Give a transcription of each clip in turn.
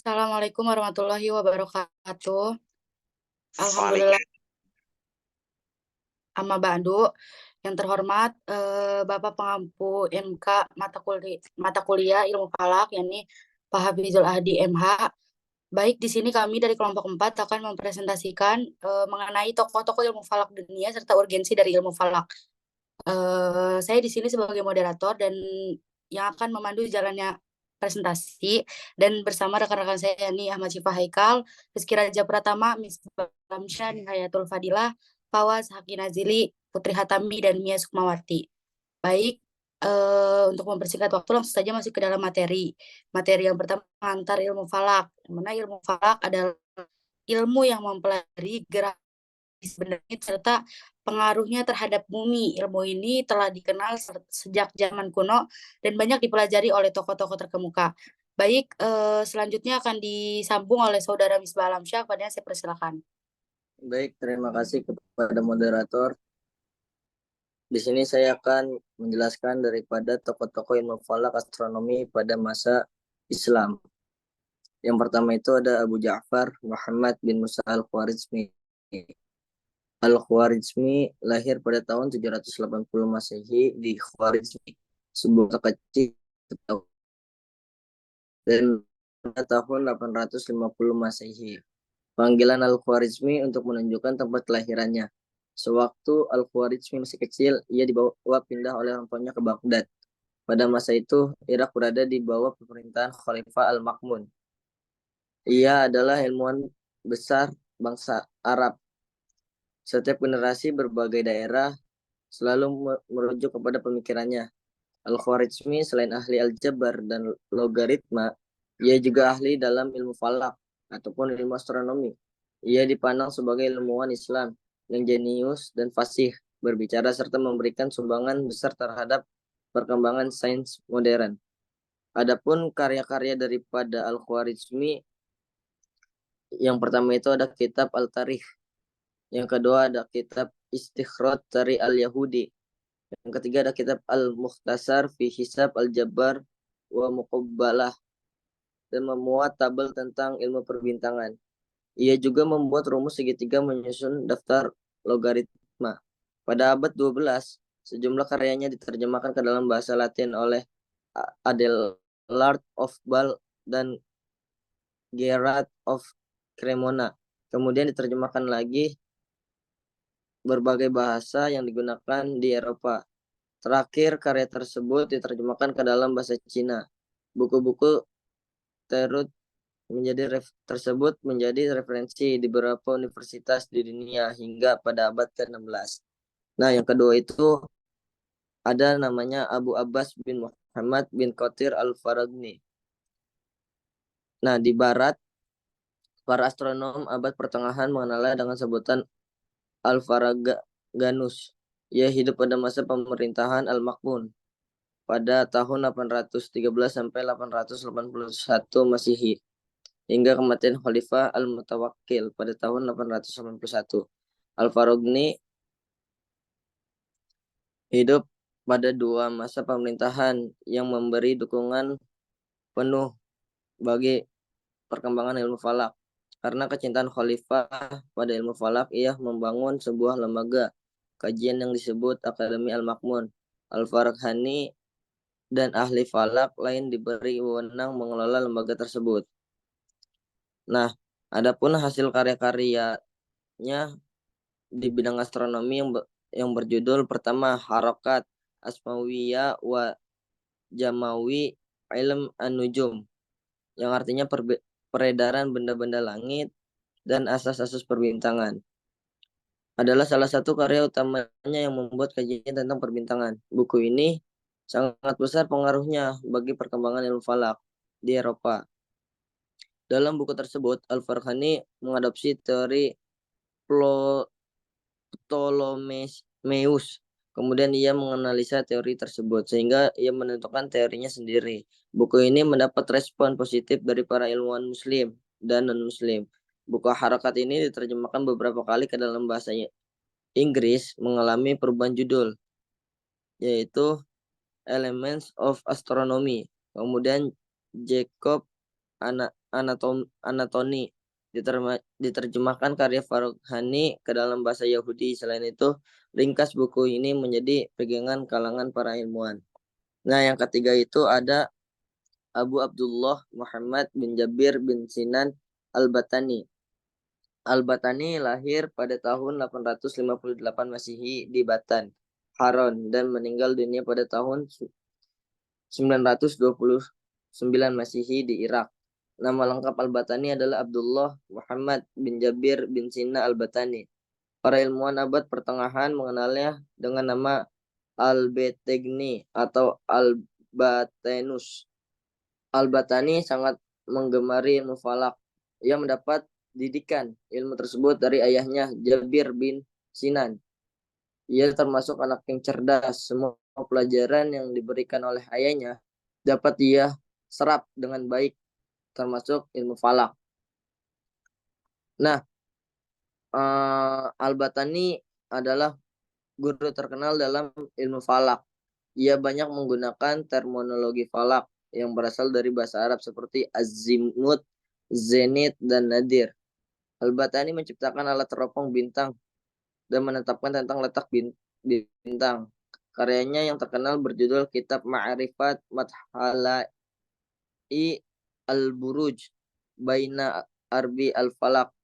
Assalamualaikum warahmatullahi wabarakatuh. Alhamdulillah, Waalaikumsalam. amma ba'du. Yang terhormat, Bapak Pengampu MK mata kuliah Ilmu Falak, yakni Pak Hafizul Ahdi MH. Baik, di sini kami dari kelompok 4 akan mempresentasikan mengenai tokoh-tokoh ilmu falak dunia serta urgensi dari ilmu falak. Saya di sini sebagai moderator dan yang akan memandu jalannya presentasi dan bersama rekan-rekan saya yakni Ahmad Syifa Haikal, Rizky Raja Pratama, Misbah Lamsyah, Nihayatul Fadilah, Fawaz Haki Nazili, Putri Hatami, dan Mia Sukmawati. Baik, untuk mempersingkat waktu langsung saja masuk ke dalam materi. Materi yang pertama antar ilmu falak. Yang mana ilmu falak adalah ilmu yang mempelajari gerak sebenarnya serta pengaruhnya terhadap bumi. Ilmu ini telah dikenal sejak zaman kuno dan banyak dipelajari oleh tokoh-tokoh terkemuka. Baik, selanjutnya akan disambung oleh Saudara Misbah Alamsyah, kepadanya saya persilakan. Baik, terima kasih kepada moderator. Di sini saya akan menjelaskan daripada tokoh-tokoh ilmu falak astronomi pada masa Islam. Yang pertama itu ada Abu Ja'far Muhammad bin Musa Al-Khwarizmi. Al-Khwarizmi lahir pada tahun 780 Masehi di Khwarizmi, sebuah kota kecil, dan pada tahun 850 Masehi. Panggilan Al-Khwarizmi untuk menunjukkan tempat kelahirannya. Sewaktu Al-Khwarizmi masih kecil, ia dibawa pindah oleh orang tuanya ke Baghdad. Pada masa itu, Irak berada di bawah pemerintahan Khalifah Al-Ma'mun. Ia adalah ilmuwan besar bangsa Arab. Setiap generasi berbagai daerah selalu merujuk kepada pemikirannya. Al-Khwarizmi selain ahli aljabar dan logaritma, ia juga ahli dalam ilmu falak ataupun ilmu astronomi. Ia dipandang sebagai ilmuwan Islam yang jenius dan fasih berbicara serta memberikan sumbangan besar terhadap perkembangan sains modern. Adapun karya-karya daripada Al-Khwarizmi, yang pertama itu ada kitab Al-Tarikh, yang kedua ada kitab Istikhraj dari Al-Yahudi, yang ketiga ada kitab Al-Mukhtasar fi Hisab Al-Jabbar wa Muqabbalah, dan memuat tabel tentang ilmu perbintangan. Ia juga membuat rumus segitiga menyusun daftar logaritma. Pada abad 12, sejumlah karyanya diterjemahkan ke dalam bahasa Latin oleh Adelard of Ball dan Gerard of Cremona. Kemudian diterjemahkan lagi berbagai bahasa yang digunakan di Eropa. Terakhir, karya tersebut diterjemahkan ke dalam bahasa Cina. Buku-buku tersebut menjadi referensi di beberapa universitas di dunia hingga pada abad ke-16. Nah, yang kedua itu ada namanya Abu Abbas bin Muhammad bin Qatir al-Faragni. Nah, di barat, para astronom abad pertengahan mengenalnya dengan sebutan Al-Faraganus. Ia hidup pada masa pemerintahan Al-Ma'mun pada tahun 813 sampai 881 Masehi, hingga kematian Khalifah Al-Mutawakkil pada tahun 881. Al-Faragni hidup pada dua masa pemerintahan yang memberi dukungan penuh bagi perkembangan ilmu falak. Karena kecintaan Khalifah pada ilmu falak, ia membangun sebuah lembaga kajian yang disebut Akademi Al-Ma'mun. Al-Faraghani dan ahli falak lain diberi wewenang mengelola lembaga tersebut. Nah, adapun hasil karya-karyanya di bidang astronomi yang berjudul pertama Harokat Asmawiyah wa Jamawi Ilm An-Nujum, yang artinya peredaran benda-benda langit dan asas-asas perbintangan, adalah salah satu karya utamanya yang membuat kajian tentang perbintangan. Buku ini sangat besar pengaruhnya bagi perkembangan ilmu falak di Eropa. Dalam buku tersebut, Al-Farghani mengadopsi teori Ptolemeus. Kemudian ia menganalisa teori tersebut sehingga ia menentukan teorinya sendiri. Buku ini mendapat respon positif dari para ilmuwan muslim dan non-muslim. Buku Harakat ini diterjemahkan beberapa kali ke dalam bahasa Inggris, mengalami perubahan judul, yaitu Elements of Astronomy. Kemudian Jacob Anatoni. Diterjemahkan karya Farghani ke dalam bahasa Yahudi. Selain itu, ringkas buku ini menjadi pegangan kalangan para ilmuwan. Nah, yang ketiga itu ada Abu Abdullah Muhammad bin Jabir bin Sinan Al-Batani. Al-Batani lahir pada tahun 858 Masehi di Batan, Haran, dan meninggal dunia pada tahun 929 Masehi di Irak. Nama lengkap Al-Batani adalah Abdullah Muhammad bin Jabir bin Sina Al-Batani. Para ilmuwan abad pertengahan mengenalnya dengan nama Al-Bategni atau Al-Batenus. Al-Batani sangat menggemari ilmu falak. Ia mendapat didikan ilmu tersebut dari ayahnya Jabir bin Sinan. Ia termasuk anak yang cerdas. Semua pelajaran yang diberikan oleh ayahnya dapat ia serap dengan baik, termasuk ilmu falak. Nah, Al-Batani adalah guru terkenal dalam ilmu falak. Ia banyak menggunakan terminologi falak yang berasal dari bahasa Arab seperti azimut, zenit, dan nadir. Al-Batani menciptakan alat teropong bintang dan menetapkan tentang letak bintang. Karyanya yang terkenal berjudul Kitab Ma'rifat Mathalai Al-Buruj Baina Arbi Al-Falak.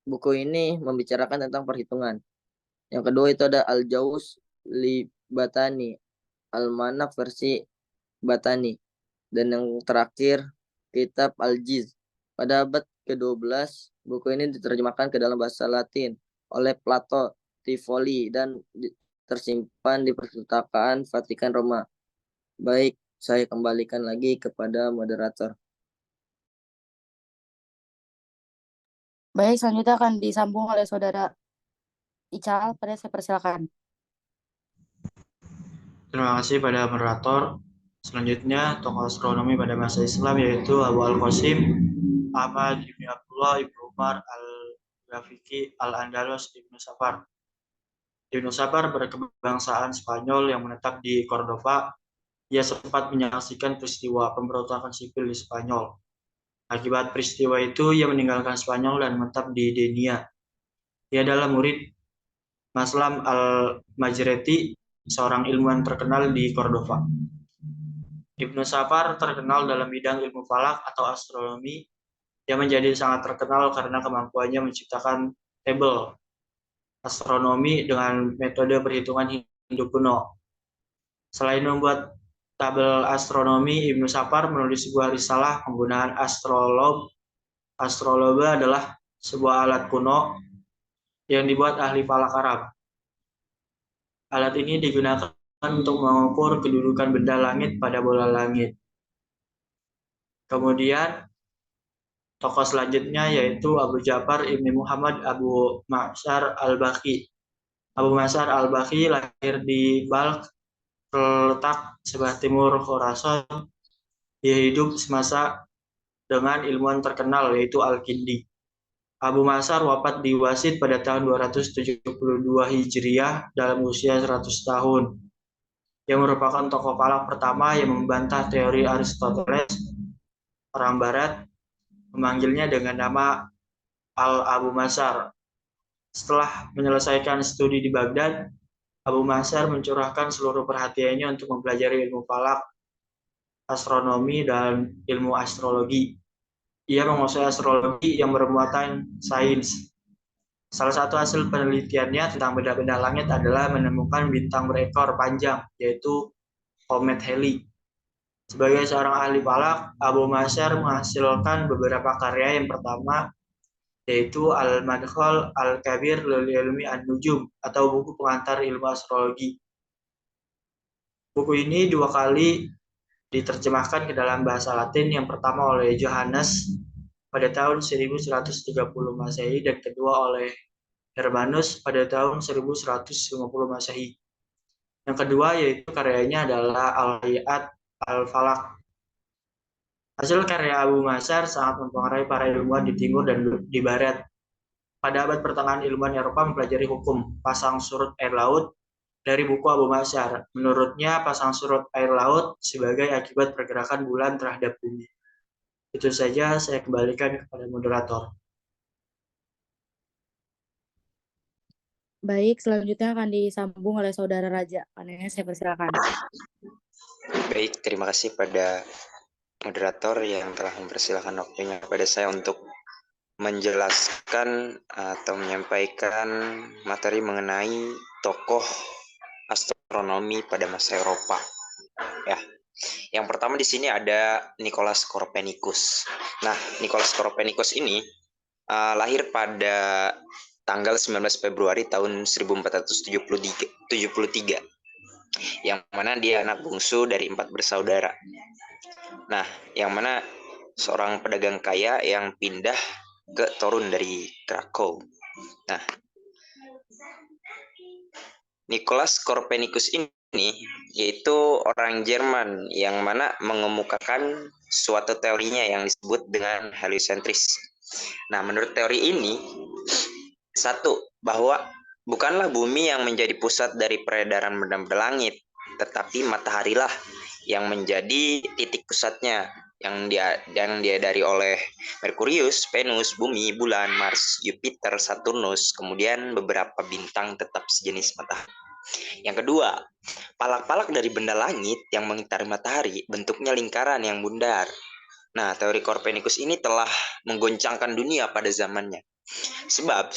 Buku ini membicarakan tentang perhitungan. Yang kedua itu ada Al-Jauz li Batani, Al-Manak versi Batani. Dan yang terakhir Kitab Al-Jiz. Pada abad ke-12, buku ini diterjemahkan ke dalam bahasa Latin oleh Plato Tivoli dan tersimpan di Perpustakaan Vatikan Roma. Baik, saya kembalikan lagi kepada moderator. Baik, selanjutnya akan disambung oleh Saudara Ical. Pada saya persilakan. Terima kasih pada moderator. Selanjutnya, tokoh astronomi pada masa Islam yaitu Abu Al-Qasim Ahmad Ibn Abdullah Ibn Umar Al-Ghafiqi Al-Andalus Ibn Safar. Ibn Safar berkebangsaan Spanyol yang menetap di Cordova. Ia sempat menyaksikan peristiwa pemberontakan sipil di Spanyol. Akibat peristiwa itu, ia meninggalkan Spanyol dan menetap di Denia. Ia adalah murid Maslam Al-Majreti, seorang ilmuwan terkenal di Cordova. Ibnu Safar terkenal dalam bidang ilmu falak atau astronomi. Dia menjadi sangat terkenal karena kemampuannya menciptakan tabel astronomi dengan metode perhitungan Hindu kuno. Selain membuat tabel astronomi, Ibnu Safar menulis sebuah risalah penggunaan astrolog. Astrologa adalah sebuah alat kuno yang dibuat ahli falak Arab. Alat ini digunakan untuk mengukur kedudukan benda langit pada bola langit. Kemudian tokoh selanjutnya yaitu Abu Ja'far Ibni Muhammad Abu Ma'syar Al-Baqi. Abu Ma'syar Al-Baqi lahir di Balkh, terletak sebelah timur Khorasan. Dia hidup semasa dengan ilmuwan terkenal yaitu Al-Kindi. Abu Ma'syar wafat di Wasit pada tahun 272 Hijriah dalam usia 100 tahun. Dia merupakan tokoh falak pertama yang membantah teori Aristoteles. Orang Barat memanggilnya dengan nama Al-Abu Ma'syar. Setelah menyelesaikan studi di Baghdad, Abu Ma'syar mencurahkan seluruh perhatiannya untuk mempelajari ilmu falak, astronomi, dan ilmu astrologi. Ia menguasai astrologi yang bermuatan sains. Salah satu hasil penelitiannya tentang benda-benda langit adalah menemukan bintang berekor panjang, yaitu komet Halley. Sebagai seorang ahli falak, Abu Ma'syar menghasilkan beberapa karya. Yang pertama yaitu Al-Madkhal Al-Kabir lil Ilmi An-Nujum atau buku pengantar ilmu astrologi. Buku ini dua kali diterjemahkan ke dalam bahasa Latin, yang pertama oleh Johannes pada tahun 1130 Masehi dan kedua oleh Hermanus pada tahun 1150 Masehi. Yang kedua yaitu karyanya adalah Al-Hayat Al-Falak. Hasil karya Abu Ma'syar sangat mempengaruhi para ilmuwan di timur dan di barat. Pada abad pertengahan, ilmuwan Eropa mempelajari hukum pasang surut air laut dari buku Abu Ma'syar. Menurutnya, pasang surut air laut sebagai akibat pergerakan bulan terhadap bumi. Itu saja, saya kembalikan kepada moderator. Baik, selanjutnya akan disambung oleh Saudara Raja. Panelnya saya persilakan. Baik, terima kasih pada moderator yang telah mempersilahkan waktunya kepada saya untuk menjelaskan atau menyampaikan materi mengenai tokoh astronomi pada masa Eropa. Ya, yang pertama di sini ada Nicolaus Copernicus. Nah, Nicolaus Copernicus ini lahir pada tanggal 19 Februari tahun 1473, yang mana dia anak bungsu dari 4 bersaudara. Nah, yang mana seorang pedagang kaya yang pindah ke Torun dari Krakow. Nah, Nicolaus Copernicus ini yaitu orang Jerman yang mana mengemukakan suatu teorinya yang disebut dengan heliocentris. Nah, menurut teori ini, satu, bahwa bukanlah bumi yang menjadi pusat dari peredaran benda-benda langit, tetapi mataharilah yang menjadi titik pusatnya, yang diadari oleh Merkurius, Venus, Bumi, Bulan, Mars, Jupiter, Saturnus, kemudian beberapa bintang tetap sejenis matahari. Yang kedua, palak-palak dari benda langit yang mengitari matahari bentuknya lingkaran yang bundar. Nah, teori Copernicus ini telah menggoncangkan dunia pada zamannya. Sebab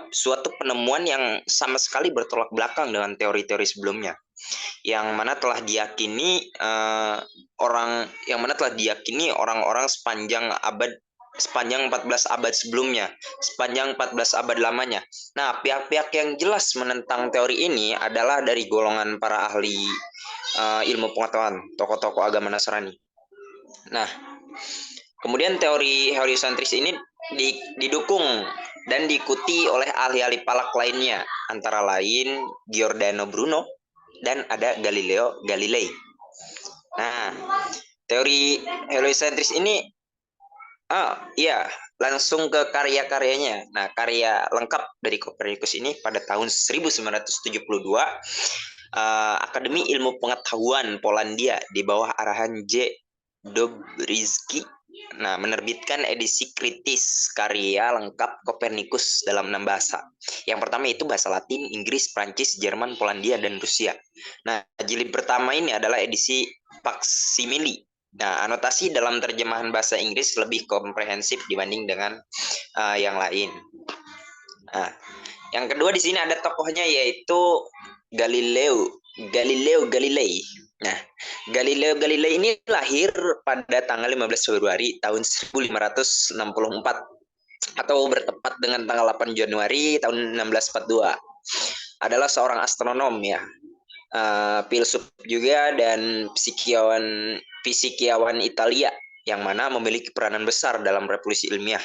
suatu penemuan yang sama sekali bertolak belakang dengan teori-teori sebelumnya, yang mana telah diyakini orang-orang sepanjang 14 abad sebelumnya, sepanjang 14 abad lamanya. Nah, pihak-pihak yang jelas menentang teori ini adalah dari golongan para ahli ilmu pengetahuan, tokoh-tokoh agama Nasrani. Nah, kemudian teori heliocentris ini didukung dan diikuti oleh ahli-ahli palak lainnya, antara lain Giordano Bruno dan ada Galileo Galilei. Nah, teori heliocentris ini langsung ke karya-karyanya. Nah, karya lengkap dari Copernicus ini pada tahun 1972, Akademi Ilmu Pengetahuan Polandia di bawah arahan J. Dobrzynski menerbitkan edisi kritis karya lengkap Copernicus dalam 6 bahasa. Yang pertama itu bahasa Latin, Inggris, Prancis, Jerman, Polandia, dan Rusia. Nah, jilid pertama ini adalah edisi faksimili. Nah, anotasi dalam terjemahan bahasa Inggris lebih komprehensif dibanding dengan yang lain. Nah, yang kedua di sini ada tokohnya yaitu Galileo Galilei. Nah, Galileo Galilei ini lahir pada tanggal 15 Februari tahun 1564 atau bertepat dengan tanggal 8 Januari tahun 1642. Adalah seorang astronom ya, filsuf juga dan fisikiawan Italia yang mana memiliki peranan besar dalam revolusi ilmiah.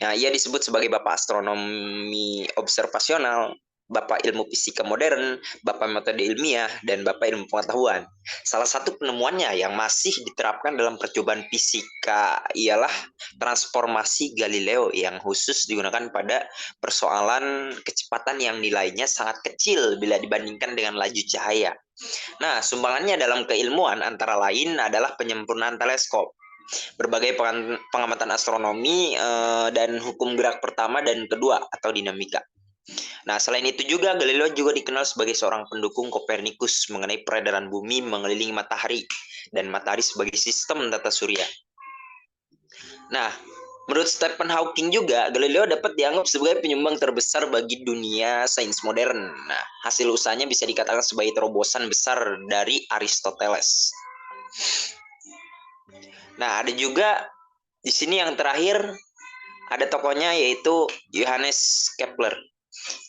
Nah, ia disebut sebagai Bapak Astronomi Observasional, Bapak Ilmu Fisika Modern, Bapak Metode Ilmiah, dan Bapak Ilmu Pengetahuan. Salah satu penemuannya yang masih diterapkan dalam percobaan fisika ialah transformasi Galileo yang khusus digunakan pada persoalan kecepatan yang nilainya sangat kecil bila dibandingkan dengan laju cahaya. Nah, sumbangannya dalam keilmuan antara lain adalah penyempurnaan teleskop, berbagai pengamatan astronomi, dan hukum gerak pertama dan kedua atau dinamika. Nah, selain itu juga Galileo juga dikenal sebagai seorang pendukung Copernicus mengenai peredaran bumi mengelilingi matahari dan matahari sebagai sistem tata surya. Nah, menurut Stephen Hawking juga, Galileo dapat dianggap sebagai penyumbang terbesar bagi dunia sains modern. Nah, hasil usahanya bisa dikatakan sebagai terobosan besar dari Aristoteles. Nah, ada juga di sini yang terakhir ada tokohnya yaitu Johannes Kepler.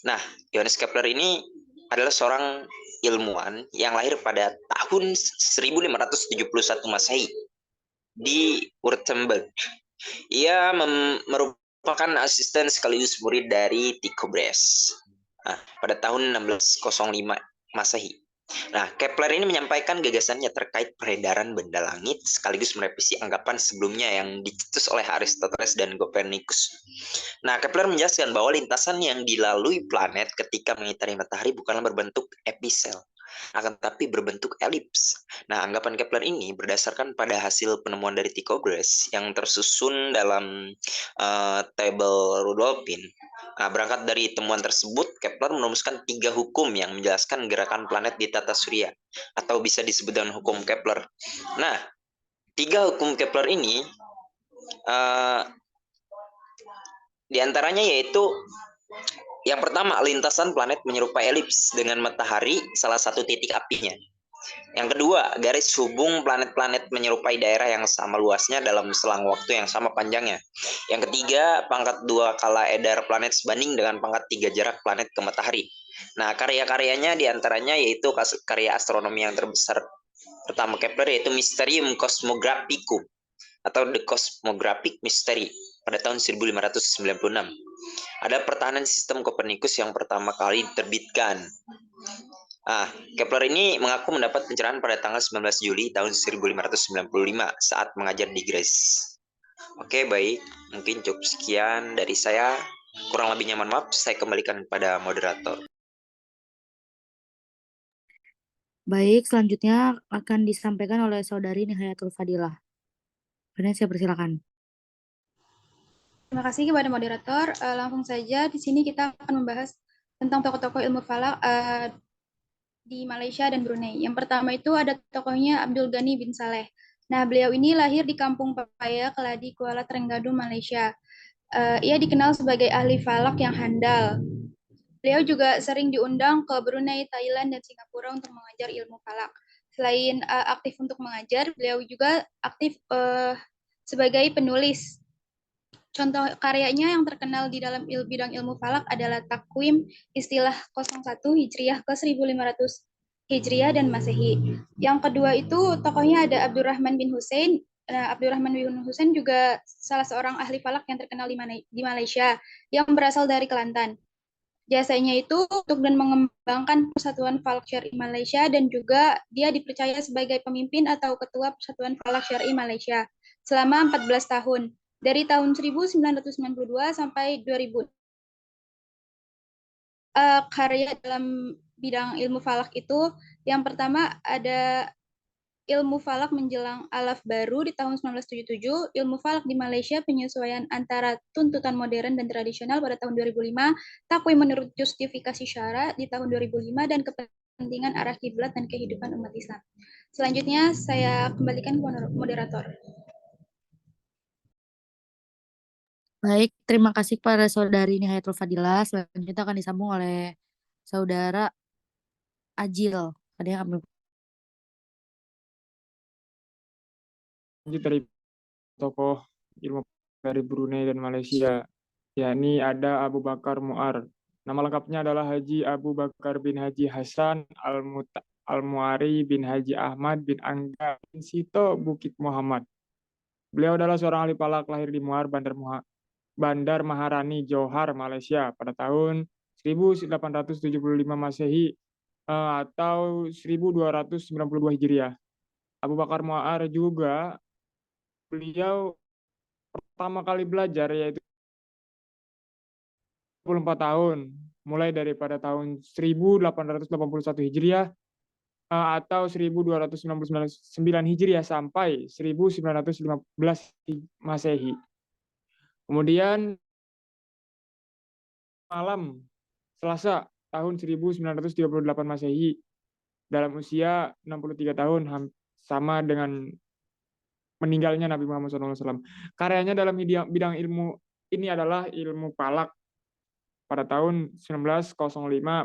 Nah, Johannes Kepler ini adalah seorang ilmuwan yang lahir pada tahun 1571 Masehi di Württemberg. Ia merupakan asisten sekaligus murid dari Tycho Brahe. Nah, pada tahun 1605 Masehi. Nah, Kepler ini menyampaikan gagasannya terkait peredaran benda langit sekaligus merevisi anggapan sebelumnya yang dicetus oleh Aristoteles dan Copernicus. Nah, Kepler menjelaskan bahwa lintasan yang dilalui planet ketika mengitari matahari bukanlah berbentuk episel, akan tetapi berbentuk elips. Nah, anggapan Kepler ini berdasarkan pada hasil penemuan dari Tycho Brahe yang tersusun dalam tabel Rudolphine. Nah, berangkat dari temuan tersebut, Kepler merumuskan 3 hukum yang menjelaskan gerakan planet di tata surya, atau bisa disebut dengan hukum Kepler. Nah, 3 hukum Kepler ini diantaranya yaitu yang pertama, lintasan planet menyerupai elips dengan matahari salah satu titik apinya. Yang kedua, garis hubung planet-planet menyerupai daerah yang sama luasnya dalam selang waktu yang sama panjangnya. Yang ketiga, pangkat 2 kala edar planet sebanding dengan pangkat 3 jarak planet ke matahari. Nah, karya-karyanya diantaranya yaitu karya astronomi yang terbesar pertama Kepler yaitu Mysterium Cosmographicum atau The Cosmographic Mystery pada tahun 1596. Ada pertahanan sistem Copernicus yang pertama kali diterbitkan. Kepler ini mengaku mendapat pencerahan pada tanggal 19 Juli tahun 1595 saat mengajar di Grace. Oke, baik. Mungkin cukup sekian dari saya. Kurang lebihnya mohon maaf, saya kembalikan kepada moderator. Baik, selanjutnya akan disampaikan oleh Saudari Nihayatul Fadilah. Saya persilakan. Terima kasih kepada moderator. Langsung saja di sini kita akan membahas tentang tokoh-tokoh ilmu falak di Malaysia dan Brunei. Yang pertama itu ada tokohnya Abdul Ghani bin Saleh. Nah, beliau ini lahir di Kampung Papaya, Keladi, Kuala Terengganu, Malaysia. Ia dikenal sebagai ahli falak yang handal. Beliau juga sering diundang ke Brunei, Thailand, dan Singapura untuk mengajar ilmu falak. Selain aktif untuk mengajar, beliau juga aktif sebagai penulis. Contoh karyanya yang terkenal di dalam bidang ilmu falak adalah takwim istilah 01 Hijriah ke 1500 Hijriah dan Masehi. Yang kedua itu tokohnya ada Abdurrahman bin Hussein. Abdurrahman bin Hussein juga salah seorang ahli falak yang terkenal di Malaysia yang berasal dari Kelantan. Jasanya itu untuk dan mengembangkan Persatuan Falak Syar'i Malaysia dan juga dia dipercaya sebagai pemimpin atau ketua Persatuan Falak Syar'i Malaysia selama 14 tahun. Dari tahun 1992 sampai 2000. Karya dalam bidang ilmu falak itu, yang pertama ada ilmu falak menjelang alaf baru di tahun 1977, ilmu falak di Malaysia penyesuaian antara tuntutan modern dan tradisional pada tahun 2005, takwim menurut justifikasi syara di tahun 2005, dan kepentingan arah kiblat dan kehidupan umat Islam. Selanjutnya saya kembalikan ke moderator. Baik, terima kasih kepada Saudari Nihayatul Fadilah. Selanjutnya akan disambung oleh Saudara Ajil. Ada yang kami lanjut dari tokoh ilmu dari Brunei dan Malaysia, yakni ada Abu Bakar Mu'ar. Nama lengkapnya adalah Haji Abu Bakar bin Haji Hasan Al-Mu'ari bin Haji Ahmad bin Angga bin Sito Bukit Muhammad. Beliau adalah seorang ahli falak lahir di Muar, Bandar Maharani, Johor, Malaysia pada tahun 1875 Masehi atau 1292 Hijriah. Abu Bakar Mu'ar juga beliau pertama kali belajar yaitu 24 tahun, mulai daripada tahun 1881 Hijriah atau 1299 Hijriah sampai 1915 Masehi. Kemudian malam Selasa tahun 1938 Masehi dalam usia 63 tahun sama dengan meninggalnya Nabi Muhammad SAW. Karyanya dalam bidang ilmu ini adalah ilmu falak pada tahun 1905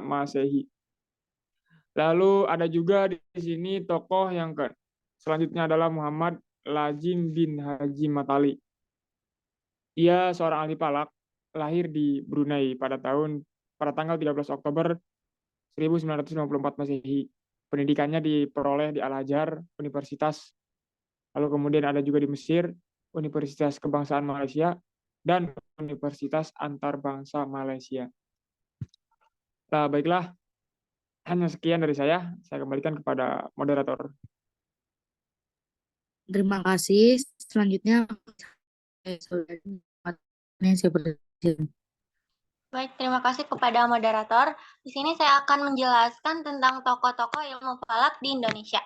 Masehi. Lalu ada juga di sini tokoh yang selanjutnya adalah Muhammad Lazim bin Haji Matali. Ia seorang ahli falak, lahir di Brunei pada tanggal 13 Oktober 1954 Masehi. Pendidikannya diperoleh di Al-Azhar Universitas. Lalu kemudian ada juga di Mesir, Universitas Kebangsaan Malaysia, dan Universitas Antarbangsa Malaysia. Nah, baiklah, hanya sekian dari saya. Saya kembalikan kepada moderator. terima kasih. Selanjutnya, Baik, terima kasih kepada moderator. Di sini saya akan menjelaskan tentang tokoh-tokoh ilmu falak di Indonesia.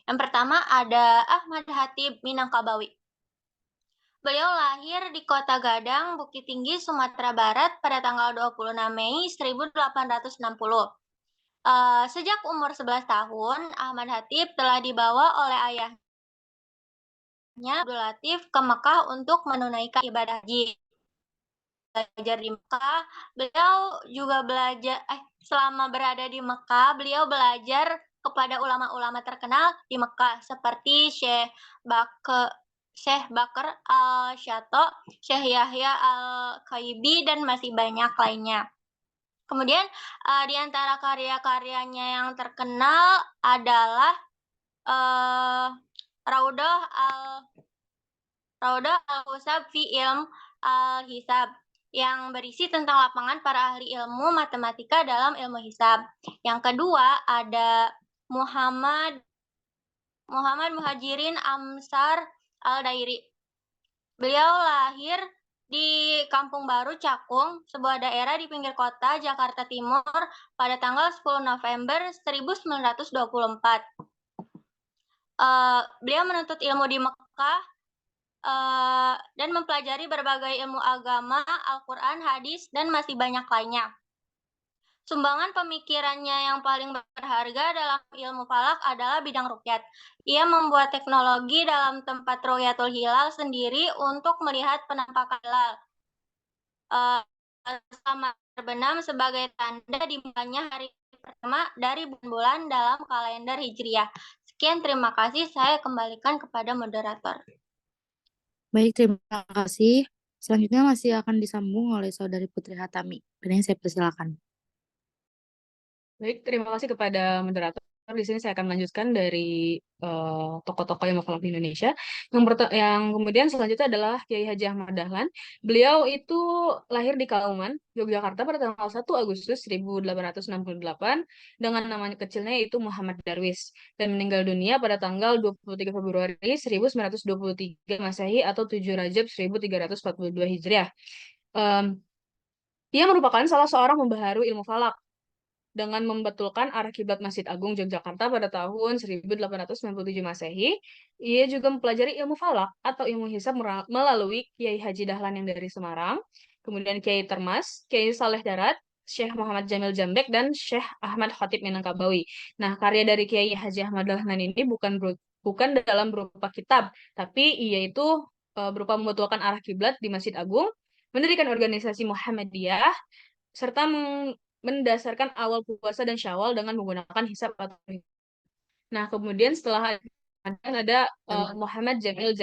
Yang pertama ada Ahmad Khatib Minangkabawi. Beliau lahir di Kota Gadang, Bukit Tinggi, Sumatera Barat pada tanggal 26 Mei 1860. Sejak umur 11 tahun, Ahmad Khatib telah dibawa oleh ayahnya Abdul Latif ke Mekah untuk menunaikan ibadah haji. Belajar di Mekah, beliau juga selama berada di Mekah, beliau belajar kepada ulama-ulama terkenal di Mekah seperti Syekh Bakr al-Syato, Syekh Yahya al-Khaibi, dan masih banyak lainnya. Kemudian di antara karya-karyanya yang terkenal adalah Raudah al-Husab fi Ilm al-Hisab yang berisi tentang lapangan para ahli ilmu matematika dalam ilmu hisab. Yang kedua ada Muhammad Muhajirin Amsar al-Dairi. Beliau lahir di Kampung Baru Cakung, sebuah daerah di pinggir kota Jakarta Timur pada tanggal 10 November 1924. Beliau menuntut ilmu di Mekah dan mempelajari berbagai ilmu agama, Al-Quran, hadis, dan masih banyak lainnya. Sumbangan pemikirannya yang paling berharga dalam ilmu falak adalah bidang ruqyat. Ia membuat teknologi dalam tempat Ru'yatul Hilal sendiri untuk melihat penampakan hilal selama terbenam sebagai tanda dimulainya hari pertama dari bulan dalam kalender Hijriah. Sekian, terima kasih. Saya kembalikan kepada moderator. Baik, terima kasih. Selanjutnya masih akan disambung oleh Saudari Putri Hatami. Dan saya persilakan. Baik, terima kasih kepada moderator. Di sini saya akan melanjutkan dari tokoh-tokoh yang falak di Indonesia. Yang kemudian selanjutnya adalah Kiai Haji Ahmad Dahlan. Beliau itu lahir di Kauman, Yogyakarta pada tanggal 1 Agustus 1868 dengan nama kecilnya yaitu Muhammad Darwis dan meninggal dunia pada tanggal 23 Februari 1923 Masehi atau 7 Rajab 1342 Hijriah. Ia merupakan salah seorang pembaharu ilmu falak dengan membetulkan arah kiblat Masjid Agung Yogyakarta pada tahun 1897 Masehi. Ia juga mempelajari ilmu falak atau ilmu hisab melalui Kiai Haji Dahlan yang dari Semarang, kemudian Kiai Termas, Kiai Saleh Darat, Syekh Muhammad Jamil Jambek, dan Syekh Ahmad Khatib Minangkabawi. Nah, karya dari Kiai Haji Ahmad Dahlan ini bukan dalam berupa kitab, tapi ia itu berupa membetulkan arah kiblat di Masjid Agung, mendirikan organisasi Muhammadiyah, serta mendasarkan awal puasa dan Syawal dengan menggunakan hisab atau Nah, kemudian setelah ada Muhammad Jamil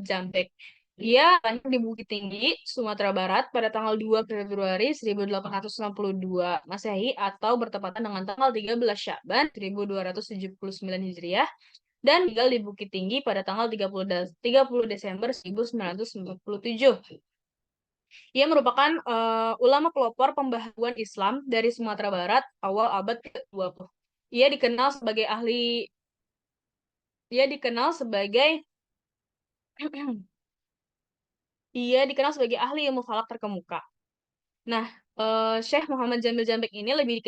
Jambek. Ia lahir di Bukit Tinggi, Sumatera Barat pada tanggal 2 Februari 1862 Masehi atau bertepatan dengan tanggal 13 Sya'ban 1279 Hijriah dan tinggal di Bukit Tinggi pada tanggal 30 Desember 1997. Ia merupakan ulama pelopor pembaharuan Islam dari Sumatera Barat awal abad ke-20. Ia dikenal sebagai ahli ilmu falak terkemuka. Nah, Syekh Muhammad Jamil Jambek ini lebih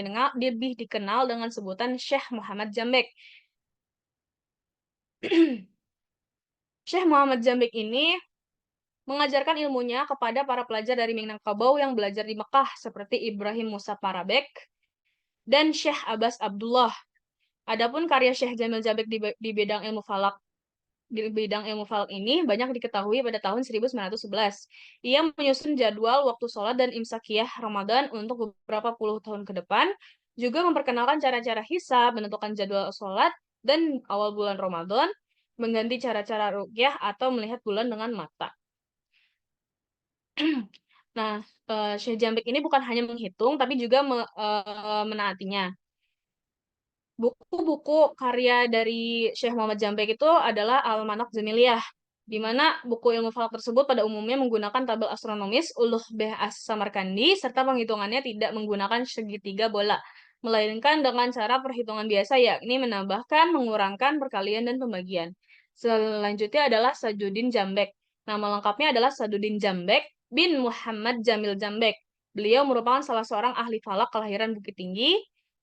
dikenal dengan sebutan Syekh Muhammad Jambek. Syekh Muhammad Jambek ini mengajarkan ilmunya kepada para pelajar dari Minangkabau yang belajar di Mekah seperti Ibrahim Musa Parabek dan Syekh Abbas Abdullah. Adapun karya Syekh Jamil Jambek di bidang ilmu falak ini banyak diketahui pada tahun 1911. Ia menyusun jadwal waktu sholat dan imsakiyah Ramadan untuk beberapa puluh tahun ke depan, juga memperkenalkan cara-cara hisab, menentukan jadwal sholat, dan awal bulan Ramadan, mengganti cara-cara ruqyah atau melihat bulan dengan mata. Nah, Syekh Jambek ini bukan hanya menghitung, tapi juga menaatinya. Buku-buku karya dari Syekh Muhammad Jambek itu adalah Al-Manak Jamiliyah, di mana buku ilmu falak tersebut pada umumnya menggunakan tabel astronomis, uluh beh as-Samarkandi, serta penghitungannya tidak menggunakan segitiga bola, melainkan dengan cara perhitungan biasa, yakni menambahkan, mengurangkan, perkalian, dan pembagian. Selanjutnya adalah Sajuddin Jambek. Nama lengkapnya adalah Sajuddin Jambek bin Muhammad Jamil Jambek. Beliau merupakan salah seorang ahli falak kelahiran Bukit Tinggi,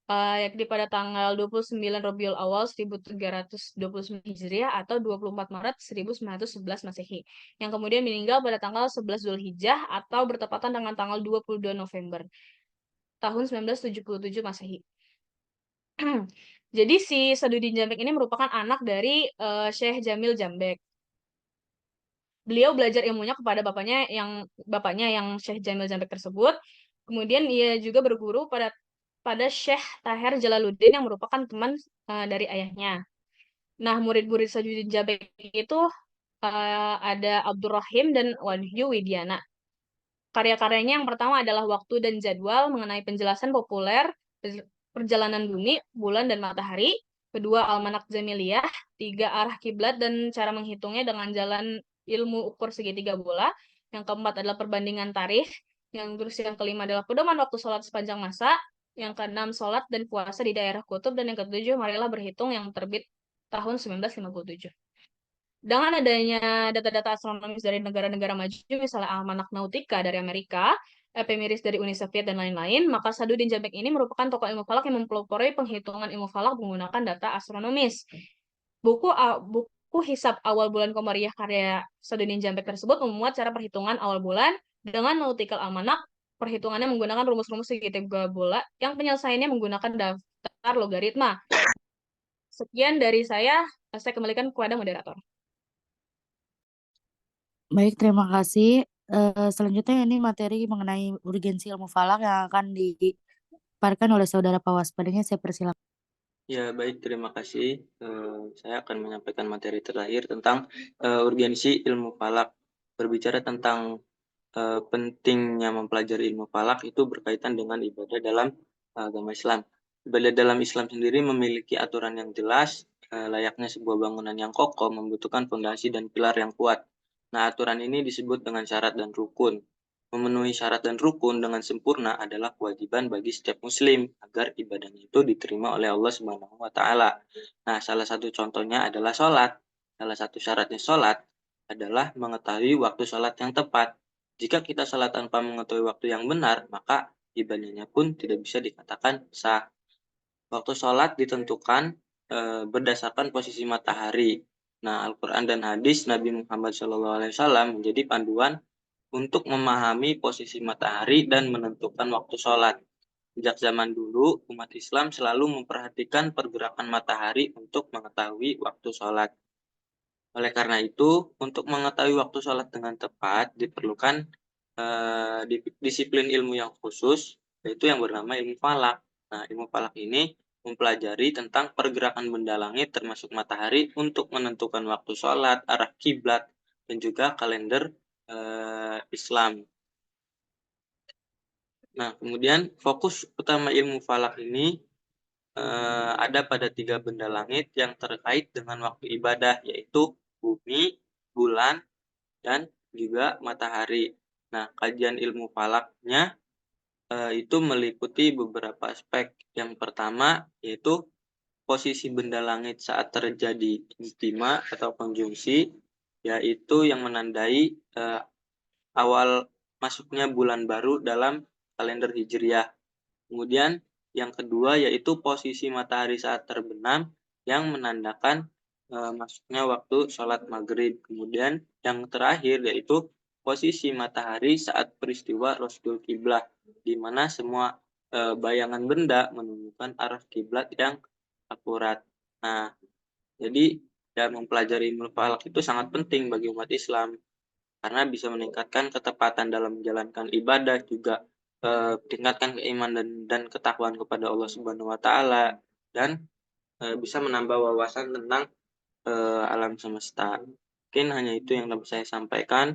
yakni pada tanggal 29 Rabiul Awal 1329 Hijriah atau 24 Maret 1911 Masehi, yang kemudian meninggal pada tanggal 11 Zulhijjah atau bertepatan dengan tanggal 22 November tahun 1977 Masehi. Jadi si Sadudin Jambek ini merupakan anak dari Syekh Jamil Jambek. Beliau belajar ilmunya kepada bapaknya yang Syekh Jamil Jambek tersebut. Kemudian ia juga berguru pada Syekh Taher Jalaluddin yang merupakan teman dari ayahnya. Nah, murid-murid Sadudin Jambek itu ada Abdurrahim dan Wahyu Widiana. Karya-karyanya yang pertama adalah Waktu dan Jadwal mengenai penjelasan populer perjalanan bumi, bulan, dan matahari. Kedua, Almanak Jamiliyah. Tiga, Arah Kiblat dan cara menghitungnya dengan jalan ilmu ukur segitiga bola. Yang keempat adalah perbandingan tarikh. Yang kelima adalah pedoman waktu sholat sepanjang masa. Yang keenam, sholat dan puasa di daerah kutub. Dan yang ketujuh, marilah berhitung yang terbit tahun 1957. Dengan adanya data-data astronomis dari negara-negara maju, misalnya Almanak Nautica dari Amerika, Ephemeris dari Uni Soviet, dan lain-lain, maka Sadudin Jambek ini merupakan tokoh ilmu falak yang mempelopori penghitungan ilmu falak menggunakan data astronomis. Buku Hisab Awal Bulan Komariah karya Sadudin Jambek tersebut memuat cara perhitungan awal bulan dengan Nautical Almanac. Perhitungannya menggunakan rumus-rumus segitiga bola yang penyelesaiannya menggunakan daftar logaritma. Sekian dari saya kembalikan kepada moderator. Baik, terima kasih. Selanjutnya ini materi mengenai urgensi ilmu falak yang akan dipaparkan oleh saudara Pawaspadanya. Saya persilakan. Ya, baik, terima kasih. Saya akan menyampaikan materi terakhir tentang urgensi ilmu falak. Berbicara tentang pentingnya mempelajari ilmu falak itu berkaitan dengan ibadah dalam agama Islam. Ibadah dalam Islam sendiri memiliki aturan yang jelas, layaknya sebuah bangunan yang kokoh membutuhkan fondasi dan pilar yang kuat. Nah, aturan ini disebut dengan syarat dan rukun. Memenuhi syarat dan rukun dengan sempurna adalah kewajiban bagi setiap muslim agar ibadahnya itu diterima oleh Allah Subhanahu wa taala. Nah, salah satu contohnya adalah sholat. Salah satu syaratnya sholat adalah mengetahui waktu sholat yang tepat. Jika kita sholat tanpa mengetahui waktu yang benar, maka ibadahnya pun tidak bisa dikatakan sah. Waktu sholat ditentukan berdasarkan posisi matahari. Nah, Al-Quran dan hadis Nabi Muhammad SAW menjadi panduan untuk memahami posisi matahari dan menentukan waktu sholat. Sejak zaman dulu, umat Islam selalu memperhatikan pergerakan matahari untuk mengetahui waktu sholat. Oleh karena itu, untuk mengetahui waktu sholat dengan tepat, diperlukan disiplin ilmu yang khusus, yaitu yang bernama ilmu falak. Nah, ilmu falak ini mempelajari tentang pergerakan benda langit termasuk matahari untuk menentukan waktu sholat, arah kiblat, dan juga kalender Islam. Nah, kemudian fokus utama ilmu falak ini ada pada 3 benda langit yang terkait dengan waktu ibadah, yaitu bumi, bulan, dan juga matahari. Nah, kajian ilmu falaknya itu meliputi beberapa aspek. Yang pertama yaitu posisi benda langit saat terjadi ijtima atau konjungsi, yaitu yang menandai awal masuknya bulan baru dalam kalender Hijriah. Kemudian yang kedua yaitu posisi matahari saat terbenam yang menandakan masuknya waktu sholat maghrib. Kemudian yang terakhir yaitu posisi matahari saat peristiwa Rosdul Kiblah, di mana semua bayangan benda menunjukkan arah kiblat yang akurat. Nah, jadi mempelajari ilmu falak itu sangat penting bagi umat Islam karena bisa meningkatkan ketepatan dalam menjalankan ibadah, juga tingkatkan keimanan dan ketakwaan kepada Allah Subhanahu wa taala, dan bisa menambah wawasan tentang alam semesta. Mungkin hanya itu yang dapat saya sampaikan.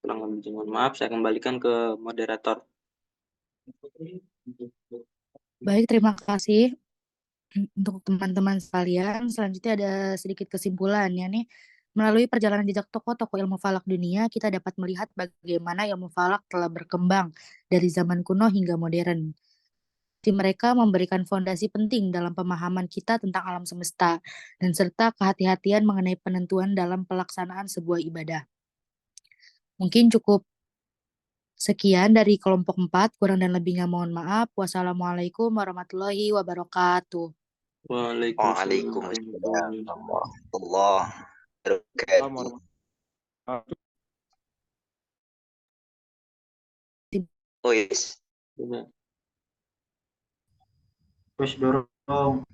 Kurang lebih mohon maaf, saya kembalikan ke moderator. Baik, terima kasih untuk teman-teman sekalian. Selanjutnya ada sedikit kesimpulan ya nih. Melalui perjalanan jejak tokoh-tokoh ilmu falak dunia, kita dapat melihat bagaimana ilmu falak telah berkembang dari zaman kuno hingga modern. Mereka memberikan fondasi penting dalam pemahaman kita tentang alam semesta dan serta kehati-hatian mengenai penentuan dalam pelaksanaan sebuah ibadah. Mungkin cukup Sekian dari kelompok 4, kurang dan lebihnya mohon maaf. Wassalamualaikum warahmatullahi wabarakatuh. Waalaikumsalam warahmatullahi wabarakatuh. Oh yes. Terus dorong